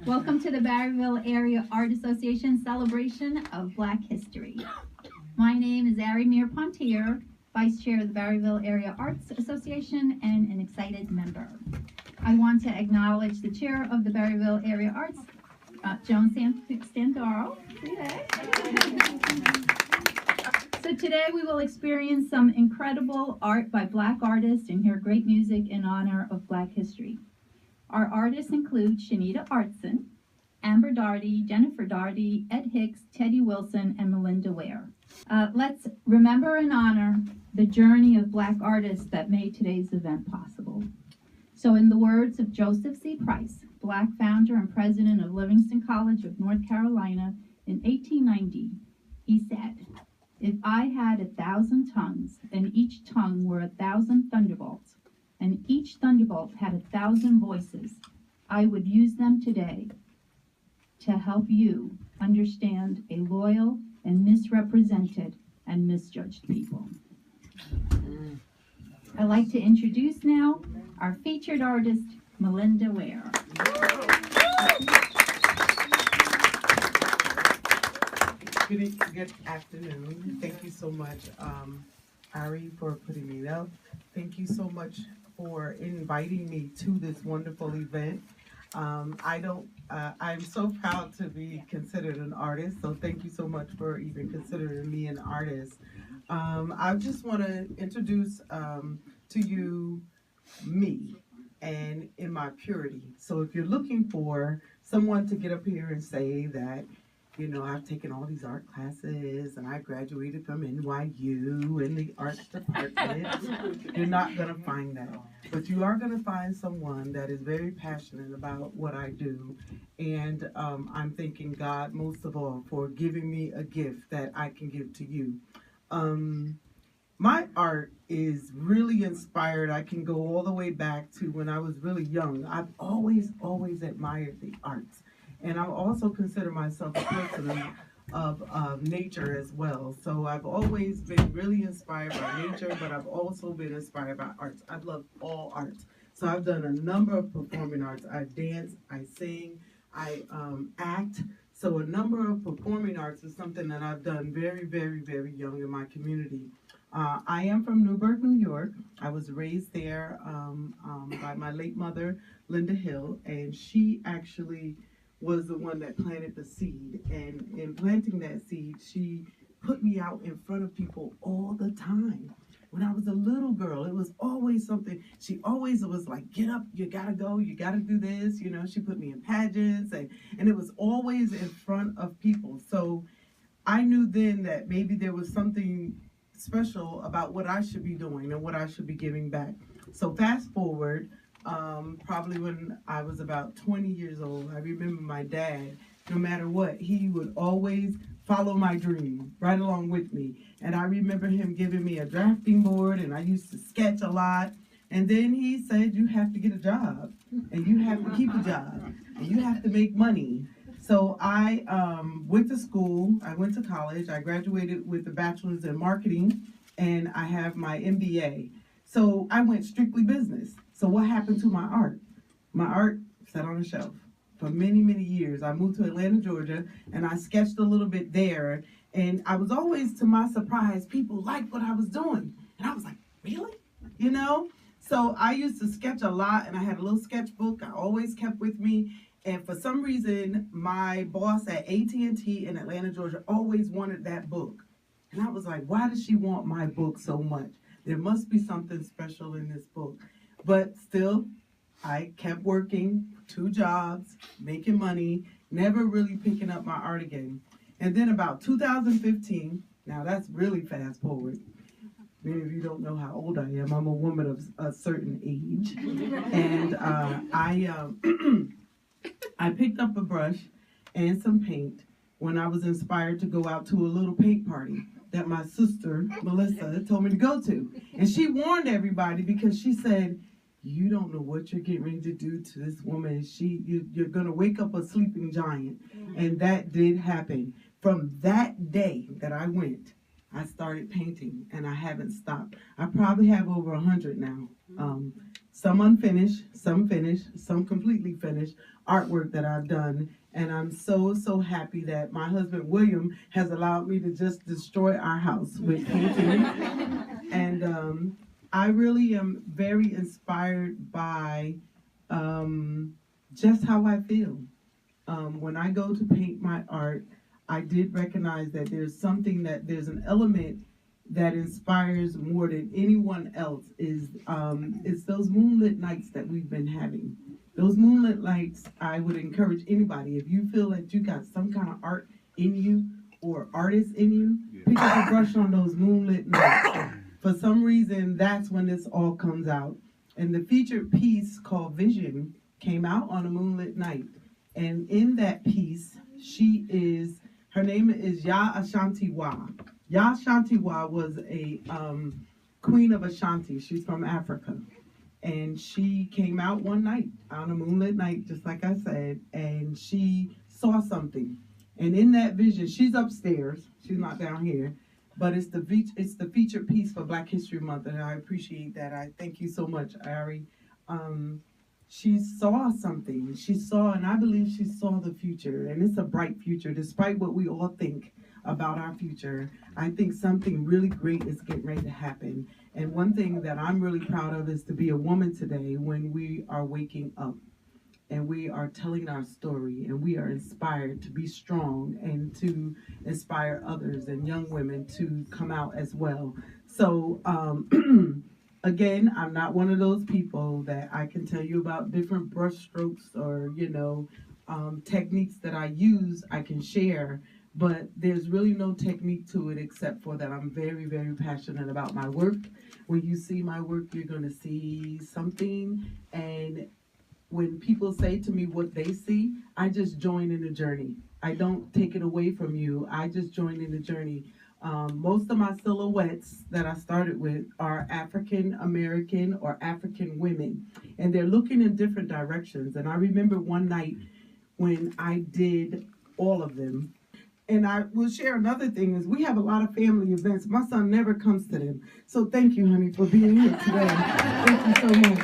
Welcome to the Barryville Area Arts Association celebration of Black History. My name is Ari Pontier, Vice Chair of the Barryville Area Arts Association and an excited member. I want to acknowledge the Chair of the Barryville Area Arts, Joan Standaro. So today we will experience some incredible art by Black artists and hear great music in honor of Black history. Our artists include Shanita Artson, Amber Darty, Jennifer Darty, Ed Hicks, Teddy Wilson, and Malinda Ware. Let's remember and honor the journey of Black artists that made today's event possible. So in the words of Joseph C. Price, Black founder and president of Livingston College of North Carolina in 1890, he said, "If I had 1,000 tongues, and each tongue were 1,000 thunderbolts, and each thunderbolt had 1,000 voices, I would use them today to help you understand a loyal and misrepresented and misjudged people." I'd like to introduce now our featured artist, Malinda Ware. Good afternoon. Thank you so much, Ari, for putting me up. Thank you so much for inviting me to this wonderful event. I'm so proud to be considered an artist, so thank you so much for even considering me an artist. I just want to introduce to you me and in my purity. So if you're looking for someone to get up here and say that, you know, I've taken all these art classes and I graduated from NYU in the arts department, you're not going to find that. But you are going to find someone that is very passionate about what I do. And I'm thanking God most of all for giving me a gift that I can give to you. My art is really inspired. I can go all the way back to when I was really young. I've always admired the arts. And I also consider myself a person of nature as well. So I've always been really inspired by nature, but I've also been inspired by arts. I love all arts. So I've done a number of performing arts. I dance, I sing, I act. So a number of performing arts is something that I've done very, very, very young in my community. I am from Newburgh, New York. I was raised there by my late mother, Linda Hill, and she actually was the one that planted the seed. And in planting that seed, she put me out in front of people all the time. When I was a little girl, it was always something. She always was like, get up, you gotta go, you gotta do this. You know, she put me in pageants, and it was always in front of people. So I knew then that maybe there was something special about what I should be doing and what I should be giving back. So fast forward, probably when I was about 20 years old, I remember my dad, no matter what, he would always follow my dream right along with me. And I remember him giving me a drafting board, and I used to sketch a lot. And then he said, you have to get a job, and you have to keep a job, and you have to make money. So I went to school, I went to college, I graduated with a bachelor's in marketing, and I have my MBA. So I went strictly business. So what happened to my art? My art sat on a shelf for many, many years. I moved to Atlanta, Georgia, and I sketched a little bit there. And I was always, to my surprise, people liked what I was doing. And I was like, really? You know? So I used to sketch a lot, and I had a little sketchbook I always kept with me. And for some reason, my boss at AT&T in Atlanta, Georgia, always wanted that book. And I was like, why does she want my book so much? There must be something special in this book. But still, I kept working, 2 jobs, making money, never really picking up my art again. And then about 2015, now that's really fast forward. Many of you don't know how old I am. I'm a woman of a certain age. And I picked up a brush and some paint when I was inspired to go out to a little paint party that my sister, Melissa, told me to go to. And she warned everybody because she said, you don't know what you're getting ready to do to this woman. You're going to wake up a sleeping giant. And that did happen. From that day that I went, I started painting, and I haven't stopped. I probably have over 100 now. some unfinished, some finished, some completely finished artwork that I've done. And I'm so happy that my husband William has allowed me to just destroy our house with painting. And I really am very inspired by just how I feel. When I go to paint my art, I did recognize that there's an element that inspires more than anyone else is it's those moonlit nights that we've been having. Those moonlit nights, I would encourage anybody, if you feel that you got some kind of art in you or artist in you, pick up a brush on those moonlit nights. For some reason, that's when this all comes out. And the featured piece called Vision came out on a moonlit night. And in that piece, her name is Ya Ashanti-Wa. Ya Ashanti-Wa was a queen of Ashanti. She's from Africa. And she came out one night, on a moonlit night, just like I said, and she saw something. And in that vision, she's upstairs, she's not down here, but it's the featured piece for Black History Month, and I appreciate that. I thank you so much, Ari. She saw something. And I believe she saw the future, and it's a bright future, despite what we all think about our future. I think something really great is getting ready to happen. And one thing that I'm really proud of is to be a woman today when we are waking up and we are telling our story and we are inspired to be strong and to inspire others and young women to come out as well. So, again, I'm not one of those people that I can tell you about different brush strokes or, techniques that I use, I can share. But there's really no technique to it except for that I'm very passionate about my work. When you see my work, you're going to see something. And when people say to me what they see, I just join in the journey. I don't take it away from you. I just join in the journey. Most of my silhouettes that I started with are African American or African women. And they're looking in different directions. And I remember one night when I did all of them. And I will share another thing is we have a lot of family events. My son never comes to them. So thank you, honey, for being here today. Thank you so much.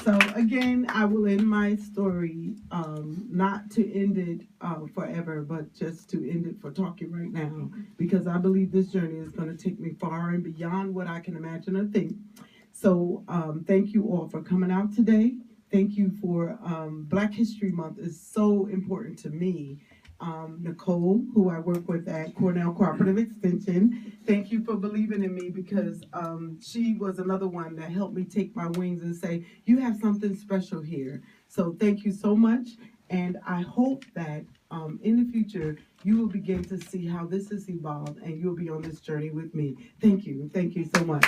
So again, I will end my story, not to end it forever, but just to end it for talking right now, because I believe this journey is going to take me far and beyond what I can imagine or think. So thank you all for coming out today. Thank you for Black History Month is so important to me. Nicole, who I work with at Cornell Cooperative Extension, thank you for believing in me, because she was another one that helped me take my wings and say, you have something special here. So thank you so much, and I hope that in the future you will begin to see how this has evolved and you'll be on this journey with me. Thank you so much.